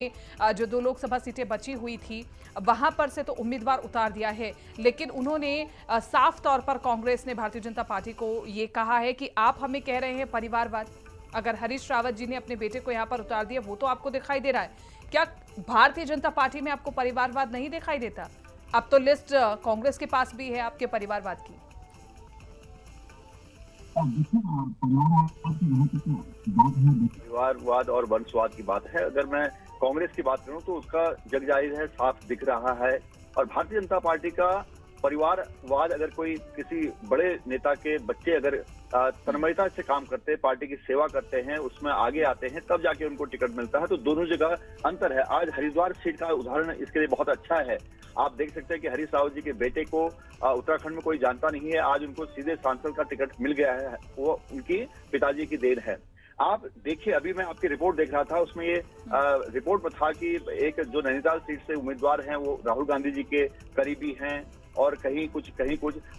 जो 2 लोकसभा सीटें बची हुई थी वहां पर से तो उम्मीदवार उतार दिया है, लेकिन उन्होंने साफ तौर पर कांग्रेस ने भारतीय जनता पार्टी को ये कहा है कि आप हमें कह रहे हैं परिवारवाद। अगर हरीश रावत जी ने अपने बेटे को यहां पर उतार दिया वो तो आपको दिखाई दे रहा है, क्या भारतीय जनता पार्टी में आपको परिवारवाद नहीं दिखाई देता? अब तो लिस्ट कांग्रेस के पास भी है आपके परिवारवाद की। परिवारवाद और वंशवाद की बात है। अगर मैं कांग्रेस की बात करूं तो उसका जग जाहिर है, साफ दिख रहा है। और भारतीय जनता पार्टी का परिवारवाद, अगर कोई किसी बड़े नेता के बच्चे अगर तन्मयता से काम करते हैं, पार्टी की सेवा करते हैं, उसमें आगे आते हैं, तब जाके उनको टिकट मिलता है। तो दोनों जगह अंतर है। आज हरिद्वार सीट का उदाहरण इसके लिए बहुत अच्छा है। आप देख सकते हैं कि हरीश रावत जी के बेटे को उत्तराखंड में कोई जानता नहीं है, आज उनको सीधे सांसद का टिकट मिल गया है। वो उनकी पिताजी की देन है। आप देखिए, अभी मैं आपकी रिपोर्ट देख रहा था, उसमें ये रिपोर्ट में था कि एक जो नैनीताल सीट से उम्मीदवार हैं वो राहुल गांधी जी के करीबी हैं और कहीं कुछ।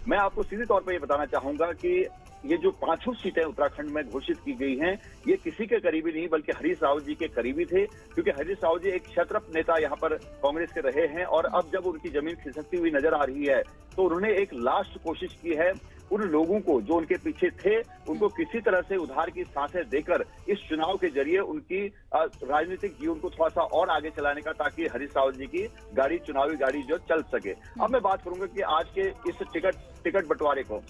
मैं आपको सीधे तौर पर ये बताना चाहूंगा कि ये जो 5 सीटें उत्तराखंड में घोषित की गई हैं, ये किसी के करीबी नहीं बल्कि हरीश रावत जी के करीबी थे, क्योंकि हरीश रावत जी एक क्षत्रप नेता यहाँ पर कांग्रेस के रहे हैं। और अब जब उनकी जमीन खिसकती हुई नजर आ रही है तो उन्होंने एक लास्ट कोशिश की है उन लोगों को जो उनके पीछे थे, उनको किसी तरह से उधार की सांसें देकर इस चुनाव के जरिए उनकी राजनीतिक जीवन को थोड़ा सा और आगे चलाने का, ताकि हरीश रावत जी की गाड़ी, चुनावी गाड़ी जो चल सके। अब मैं बात करूंगा कि आज के इस टिकट बंटवारे को,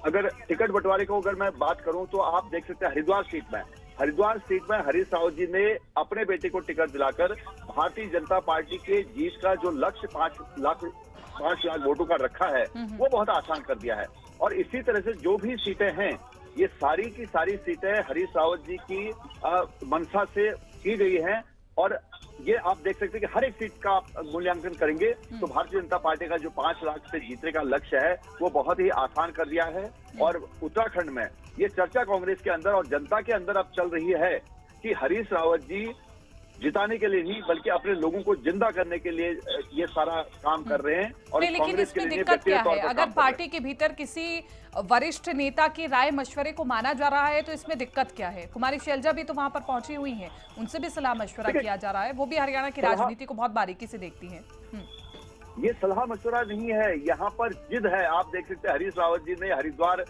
अगर मैं बात करूं तो आप देख सकते हैं हरिद्वार सीट में हरीश रावत जी ने अपने बेटे को टिकट दिलाकर भारतीय जनता पार्टी के जीत का जो लक्ष्य 5 लाख वोटों का रखा है वो बहुत आसान कर दिया है। और इसी तरह से जो भी सीटें हैं, ये सारी की सारी सीटें हरीश रावत जी की मंशा से की गई हैं। और ये आप देख सकते हैं कि हर एक सीट का आप मूल्यांकन करेंगे तो भारतीय जनता पार्टी का जो 5 लाख से जीतने का लक्ष्य है वो बहुत ही आसान कर दिया है। और उत्तराखंड में ये चर्चा कांग्रेस के अंदर और जनता के अंदर अब चल रही है कि हरीश रावत जी जिताने के लिए नहीं बल्कि अपने लोगों को जिंदा करने के लिए ये सारा काम कर रहे हैं। और नहीं, लेकिन इसमें दिक्कत क्या है? अगर पार्टी के भीतर किसी वरिष्ठ नेता की राय मशवरे को माना जा रहा है तो इसमें दिक्कत क्या है? कुमारी शैलजा भी तो वहां पर पहुंची हुई हैं, उनसे भी सलाह मशवरा किया जा रहा है, वो भी हरियाणा की राजनीति को बहुत बारीकी से देखती हैं। ये सलाह मशवरा नहीं है, यहाँ पर जिद है। आप देख सकते हैं हरीश रावत जी ने हरिद्वार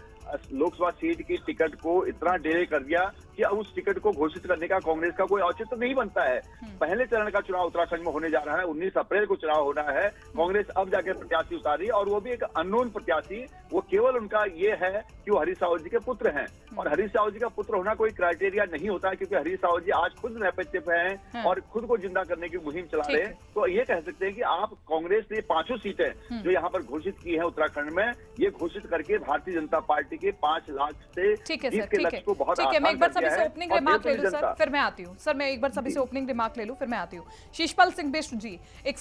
लोकसभा सीट की टिकट को इतना डिले कर दिया कि अब उस टिकट को घोषित करने का कांग्रेस का कोई औचित्य नहीं बनता है। पहले चरण का चुनाव उत्तराखंड में होने जा रहा है, 19 अप्रैल को चुनाव होना है। कांग्रेस अब जाके प्रत्याशी उतार रही है और वो भी एक अननोन प्रत्याशी। वो केवल उनका ये है कि वो हरीश रावत जी के पुत्र हैं। और हरीश रावत जी का पुत्र होना कोई क्राइटेरिया नहीं होता है, क्योंकि हरीश रावत जी आज खुद नेपथ्य पे हैं और खुद को जिंदा करने की मुहिम चला रहे हैं। तो ये कह सकते हैं कि आप कांग्रेस ने 5 सीटें जो यहाँ पर घोषित की है उत्तराखंड में, ये घोषित करके भारतीय जनता पार्टी के 5 लाख से जीत के लक्ष्य को बहुत आसान कर दिया है। ओपनिंग रिमार्क ले लूं सर, फिर मैं आती हूँ। सर मैं एक बार सभी से ओपनिंग रिमार्क ले लूं, फिर मैं आती हूँ। शीशपाल सिंह बिष्ट जी, एक